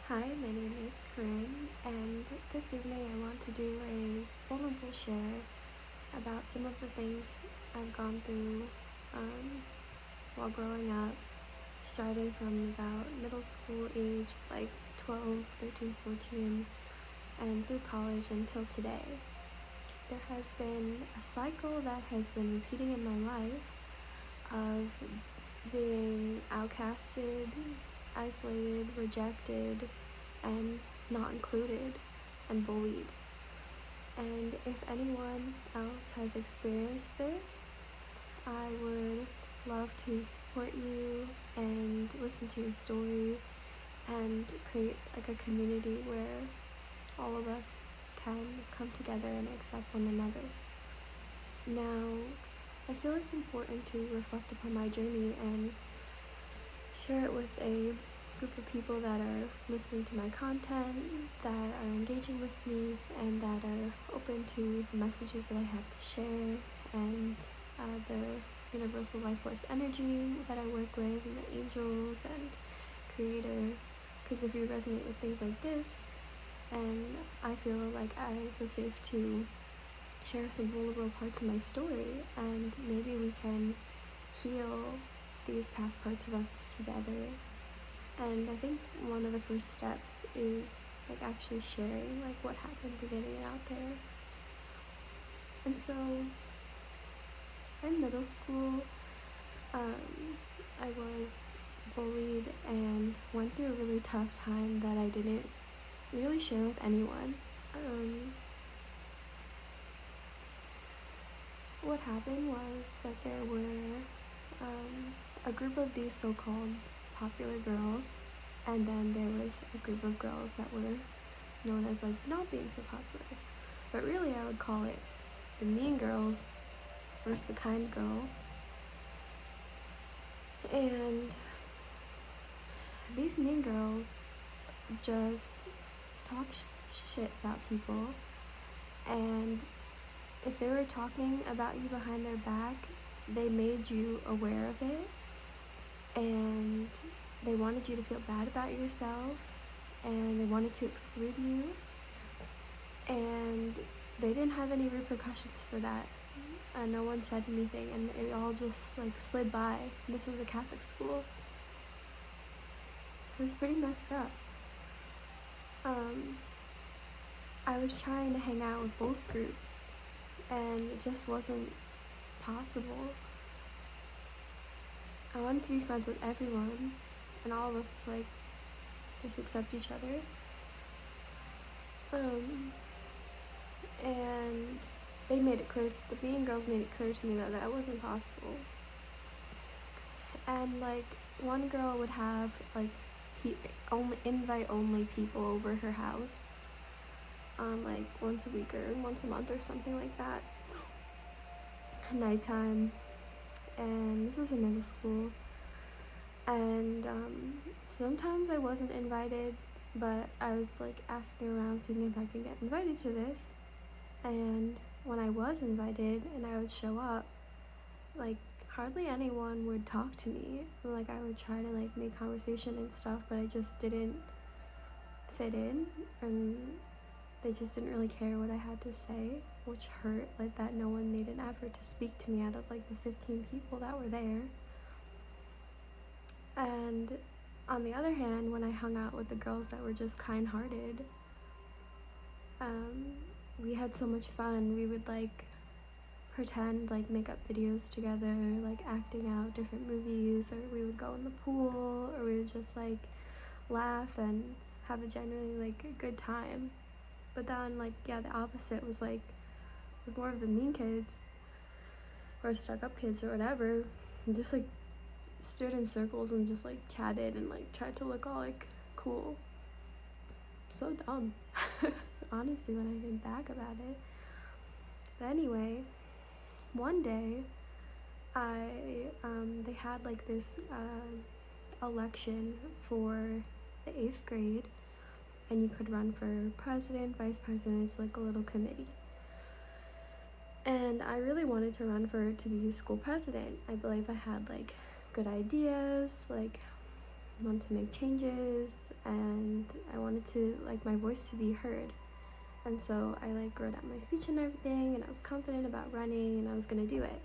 Hi, my name is Corinne, and this evening I want to do a vulnerable share about some of the things I've gone through while growing up, starting from about middle school age, like 12, 13, 14, and through college until today. There has been a cycle that has been repeating in my life of being outcasted, isolated, rejected, and not included, and bullied. And if anyone else has experienced this, I would love to support you and listen to your story and create like a community where all of us can come together and accept one another. Now, I feel it's important to reflect upon my journey and share it with a group of people that are listening to my content, that are engaging with me, and that are open to the messages that I have to share, and the universal life force energy that I work with, and the angels and creator. Because if you resonate with things like this, and I feel safe to share some vulnerable parts of my story, and maybe we can heal these past parts of us together. And I think one of the first steps is like actually sharing like what happened to getting it out there. And so in middle school, I was bullied and went through a really tough time that I didn't really share with anyone. What happened was that there were a group of these so-called popular girls, and then there was a group of girls that were known as like not being so popular, but really I would call it the mean girls versus the kind girls. And these mean girls just talk shit about people, and if they were talking about you behind their back, they made you aware of it, and they wanted you to feel bad about yourself, and they wanted to exclude you, and they didn't have any repercussions for that. No one said anything, and it all just like slid by. This was a Catholic school. It was pretty messed up. I was trying to hang out with both groups, and it just wasn't possible. I wanted to be friends with everyone, and all of us like just accept each other. And they made it clear, the mean girls made it clear to me that that wasn't possible. And like one girl would have like invite only people over her house, like once a week or once a month or something like that, at nighttime. And this was in middle school, and sometimes I wasn't invited, but I was like asking around seeing if I could get invited to this. And when I was invited and I would show up, like hardly anyone would talk to me. Like I would try to like make conversation and stuff, but I just didn't fit in, and they just didn't really care what I had to say, which hurt, like that no one made an effort to speak to me out of like the 15 people that were there. And on the other hand, when I hung out with the girls that were just kind-hearted, we had so much fun. We would like pretend like make up videos together, like acting out different movies, or we would go in the pool, or we would just like laugh and have a generally like a good time. But then like the opposite was like with more of the mean kids or stuck up kids or whatever, and just like stood in circles and just like chatted and like tried to look all like cool. So dumb. Honestly, when I think back about it. But anyway, one day they had like this election for the 8th grade, and you could run for president, vice president. It's like a little committee. And I really wanted to run to be school president. I believe I had like good ideas, like wanted to make changes, and I wanted to, like, my voice to be heard. And so I, like, wrote out my speech and everything, and I was confident about running, and I was gonna do it.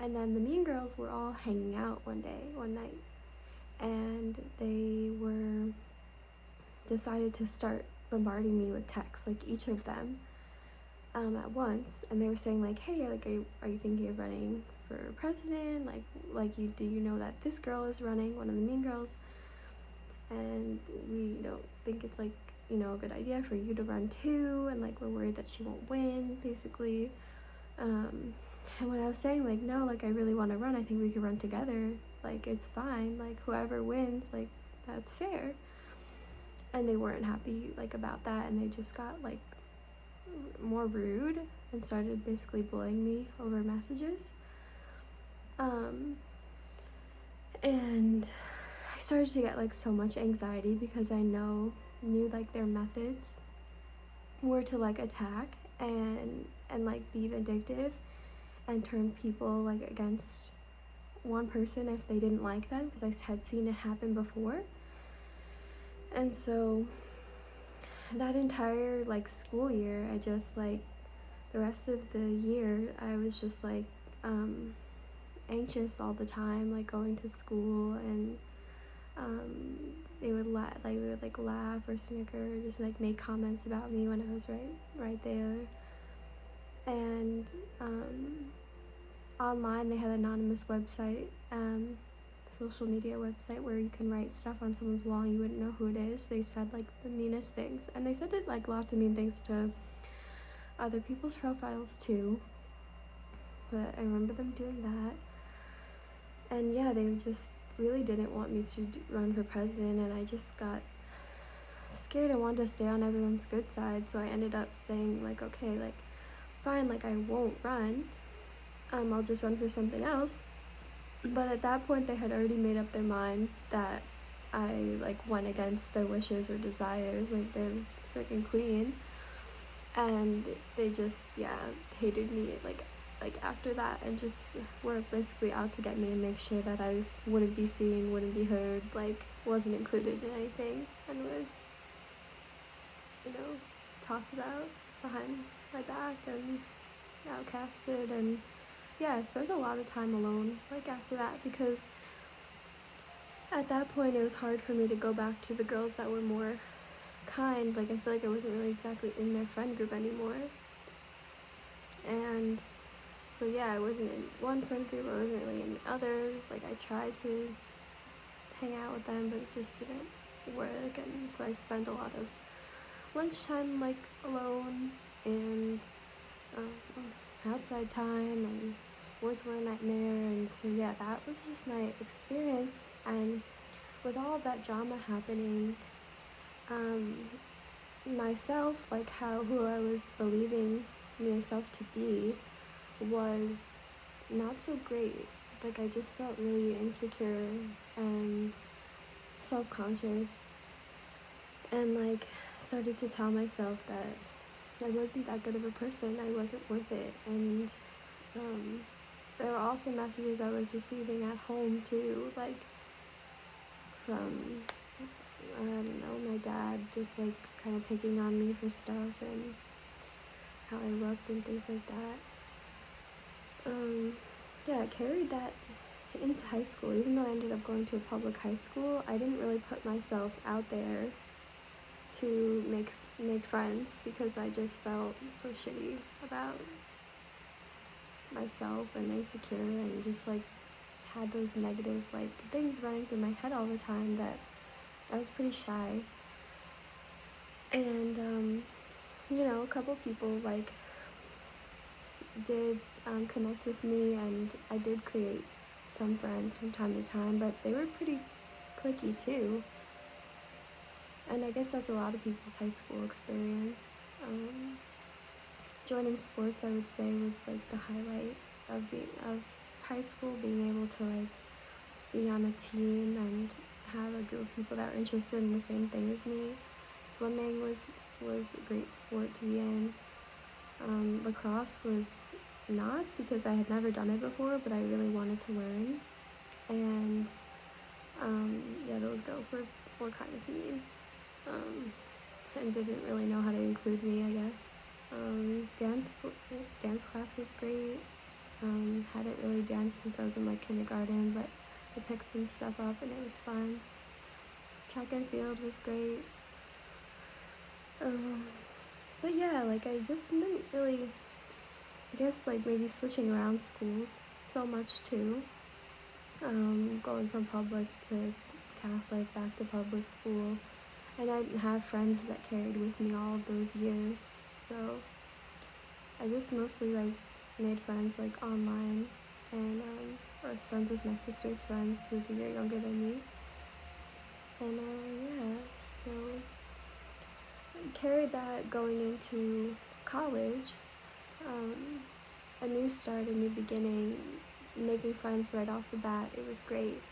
And then the Mean Girls were all hanging out one night, and they decided to start bombarding me with texts, like, each of them at once. And they were saying, like, hey, like, are you thinking of running for president? Do you know that this girl is running, one of the Mean Girls, and we don't think it's, like, a good idea for you to run too, and, like, we're worried that she won't win, basically. And when I was saying, like, no, like, I really want to run, I think we could run together, like, it's fine, like, whoever wins, like, that's fair. And they weren't happy, like, about that, and they just got, like, more rude and started basically bullying me over messages. And I started to get, like, so much anxiety because I knew, like, their methods were to, like, attack and like, be vindictive and turn people, like, against one person if they didn't like them, because I had seen it happen before. And so that entire, like, school year, I just, like, the rest of the year, I was just, like, anxious all the time, like, going to school, and they would laugh or snicker or just, like, make comments about me when I was right there. And online they had an anonymous website, social media website, where you can write stuff on someone's wall and you wouldn't know who it is. They said, like, the meanest things, and they said it, like, lots of mean things to other people's profiles too, but I remember them doing that. And yeah, they just really didn't want me to run for president, and I just got scared and wanted to stay on everyone's good side. So I ended up saying, like, okay, like, fine, like, I won't run, I'll just run for something else. But at that point they had already made up their mind that I, like, went against their wishes or desires, like, they're freaking queen. And they just, hated me, like after that, and just were basically out to get me and make sure that I wouldn't be seen, wouldn't be heard, like, wasn't included in anything, and was, talked about behind my back and outcasted. And yeah, I spent a lot of time alone, like, after that, because at that point it was hard for me to go back to the girls that were more kind. Like, I feel like I wasn't really exactly in their friend group anymore. And so yeah, I wasn't in one friend group, I wasn't really in the other. Like, I tried to hang out with them, but it just didn't work. And so I spent a lot of lunchtime, like, alone, and outside time, and sports were a nightmare. And so yeah, that was just my experience. And with all of that drama happening, myself, like, who I was believing myself to be, was not so great. Like, I just felt really insecure and self-conscious, and, like, started to tell myself that I wasn't that good of a person, I wasn't worth it. And there were also messages I was receiving at home too, like, from, I don't know, my dad just, like, kind of picking on me for stuff and how I looked and things like that. Yeah, I carried that into high school. Even though I ended up going to a public high school, I didn't really put myself out there to make friends, because I just felt so shitty about myself and insecure, and just, like, had those negative, like, things running through my head all the time, that I was pretty shy. And a couple people, like, did connect with me, and I did create some friends from time to time, but they were pretty cliquey too. And I guess that's a lot of people's high school experience. Joining sports, I would say, was, like, the highlight of high school, being able to, like, be on a team and have a group of people that were interested in the same thing as me. Swimming was a great sport to be in. Lacrosse was not, because I had never done it before, but I really wanted to learn. And Yeah, those girls were kind of mean, and didn't really know how to include me, I guess. Dance class was great. Hadn't really danced since I was in like kindergarten, but I picked some stuff up and it was fun. Track and field was great. But yeah, like I just didn't really, I guess like maybe switching around schools so much too. Going from public to Catholic, back to public school. And I didn't have friends that carried with me all of those years. So I just mostly like made friends like online, and I was friends with my sister's friends who was a year younger than me. And yeah, so I carried that going into college. A new start, a new beginning, making friends right off the bat. It was great.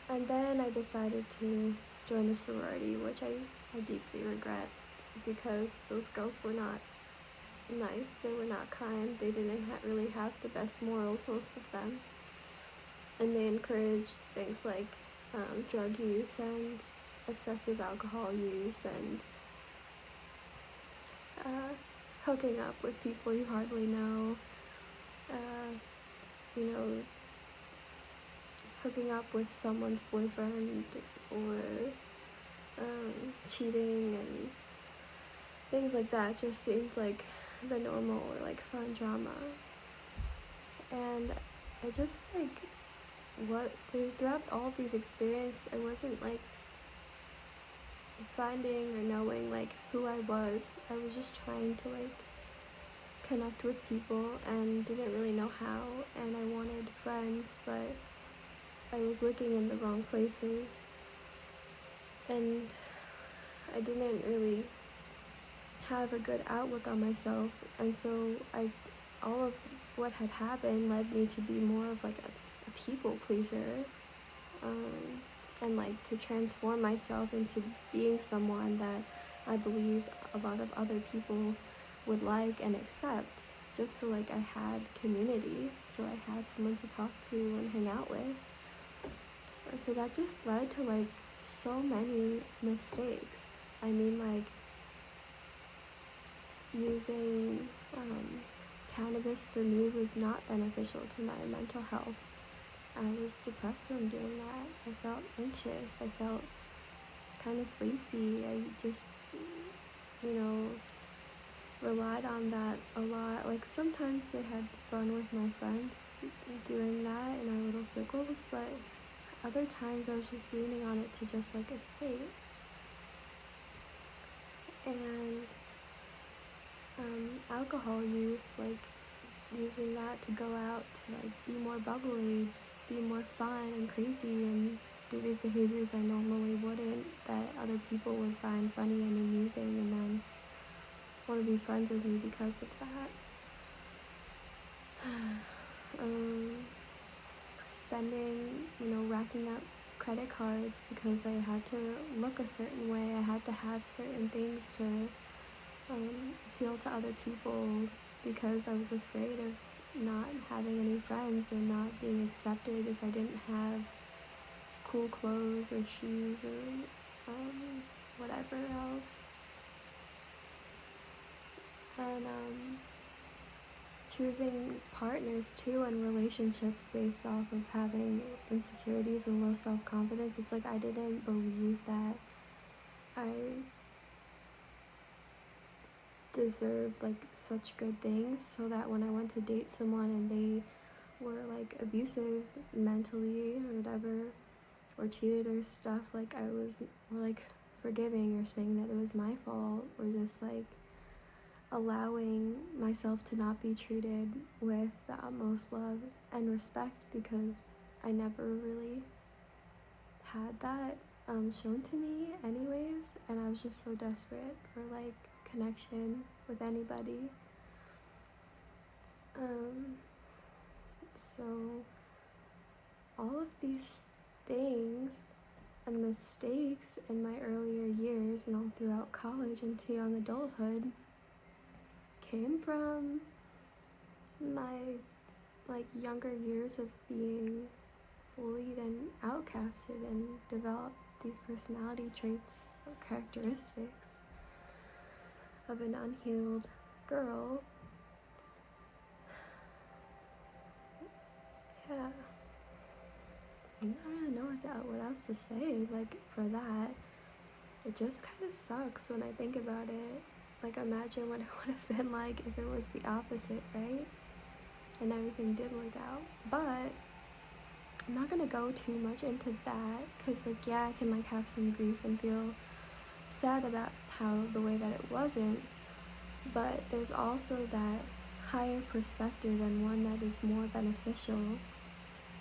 And then I decided to join a sorority, which I deeply regret, because those girls were not nice, they were not kind, they didn't really have the best morals, most of them. And they encouraged things like drug use and excessive alcohol use and hooking up with people you hardly know, hooking up with someone's boyfriend or cheating and things like that just seemed like the normal or like fun drama. And I just like throughout all of these experiences, I wasn't like finding or knowing like who I was. I was just trying to like connect with people and didn't really know how, and I wanted friends, but I was looking in the wrong places, and I didn't really have a good outlook on myself. And so all of what had happened led me to be more of like a people pleaser, and like to transform myself into being someone that I believed a lot of other people would like and accept, just so like I had community, so I had someone to talk to and hang out with. And so that just led to like so many mistakes. I mean, like using cannabis for me was not beneficial to my mental health. I was depressed from doing that. I felt anxious. I felt kind of lazy. I just, relied on that a lot. Like sometimes I had fun with my friends doing that in our little circles, but other times I was just leaning on it to just like escape. And alcohol use, like using that to go out to like be more bubbly, be more fun and crazy, and do these behaviors I normally wouldn't, that other people would find funny and amusing, and then want to be friends with me because of that. Spending, racking up credit cards because I had to look a certain way. I had to have certain things to appeal to other people, because I was afraid of not having any friends and not being accepted if I didn't have cool clothes or shoes or whatever else. And choosing partners too and relationships based off of having insecurities and low self-confidence. It's like I didn't believe that I deserved like such good things, so that when I went to date someone and they were like abusive mentally or whatever, or cheated or stuff, like I was more like forgiving or saying that it was my fault, or just like allowing myself to not be treated with the utmost love and respect, because I never really had that shown to me anyways, and I was just so desperate for like connection with anybody. So all of these things and mistakes in my earlier years and all throughout college into young adulthood came from my like younger years of being bullied and outcasted and developed these personality traits or characteristics of an unhealed girl. Yeah, I don't really know what else to say, like, for that. It just kind of sucks when I think about it. Like, imagine what it would have been like if it was the opposite, right? And everything did work out. But I'm not gonna go too much into that, because, like, yeah, I can, like, have some grief and feel sad about how the way that it wasn't, but there's also that higher perspective and one that is more beneficial,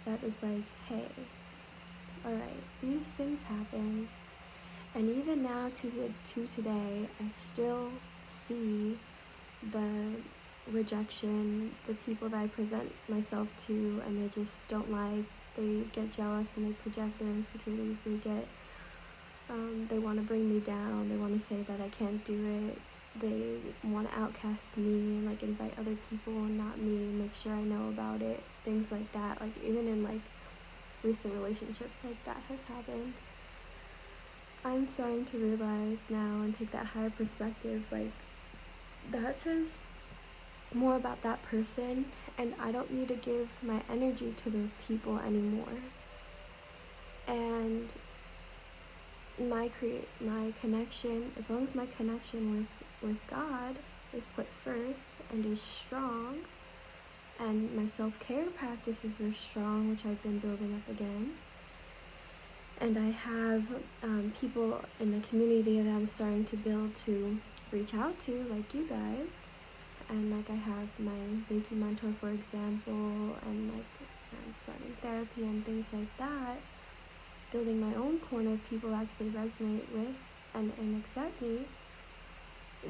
that is like, hey, alright, these things happened, and even now to today, I still see the rejection, the people that I present myself to and they just don't like, they get jealous and they project their insecurities, they want to bring me down, they want to say that I can't do it, they want to outcast me and, like, invite other people and not me, make sure I know about it, things like that. Like, even in, like, recent relationships, like, that has happened. I'm starting to realize now and take that higher perspective, like, that says more about that person, and I don't need to give my energy to those people anymore. And my connection, as long as my connection with God is put first and is strong, and my self-care practices are strong, which I've been building up again, and I have people in the community that I'm starting to build to reach out to, like you guys, and, like, I have my Reiki mentor, for example, and, like, I'm starting therapy and things like that, building my own corner of people actually resonate with and accept me,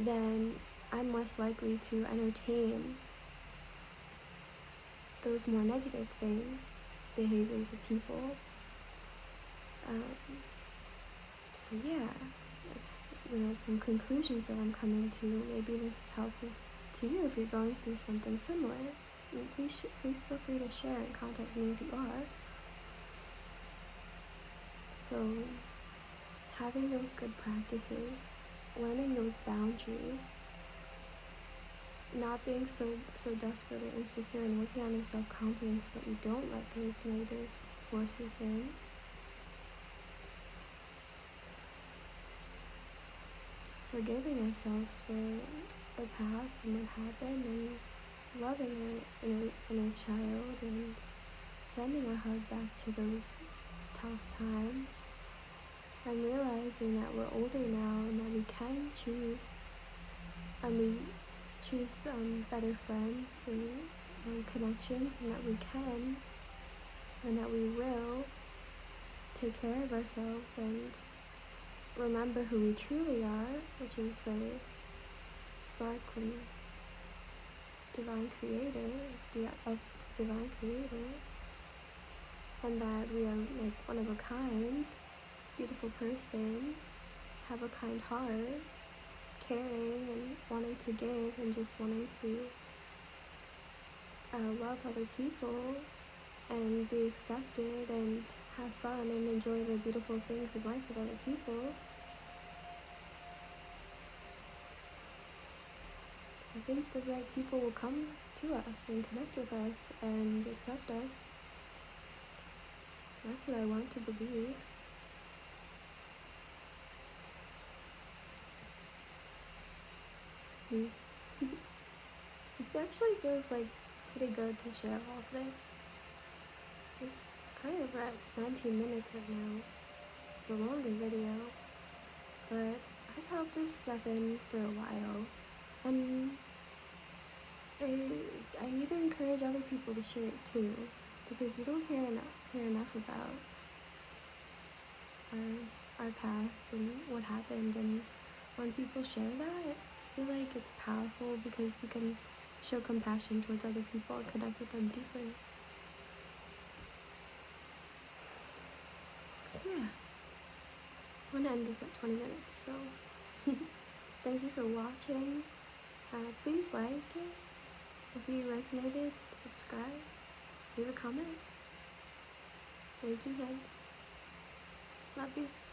then I'm less likely to entertain those more negative things, behaviors of people. So yeah, it's just, some conclusions that I'm coming to. Maybe this is helpful to you if you're going through something similar. And please feel free to share and contact me if you are. So having those good practices, learning those boundaries, not being so desperate or insecure, and working on your self-confidence so that you don't let those negative forces in. Forgiving ourselves for the past and what happened, and loving our inner child, and sending a hug back to those tough times. I'm realizing that we're older now and that we can choose, and we choose better friends and connections, and that we can and that we will take care of ourselves and remember who we truly are, which is a spark from divine creator, of divine creator, and that we are, like, one of a kind, beautiful person, have a kind heart, caring and wanting to give and just wanting to love other people and be accepted and have fun and enjoy the beautiful things of life with other people. I think the right people will come to us and connect with us and accept us. That's what I want to believe. It actually feels like pretty good to share all of this. It's kind of at 19 minutes right now. It's a longer video, but I've held this stuff in for a while, and I need to encourage other people to share it too, because you don't hear enough about our past and what happened, and when people share that, I feel like it's powerful because you can show compassion towards other people and connect with them deeper. So yeah, I'm gonna end this at 20 minutes, so thank you for watching. Please like it. If you resonated, subscribe, leave a comment. Leaky heads. Love you.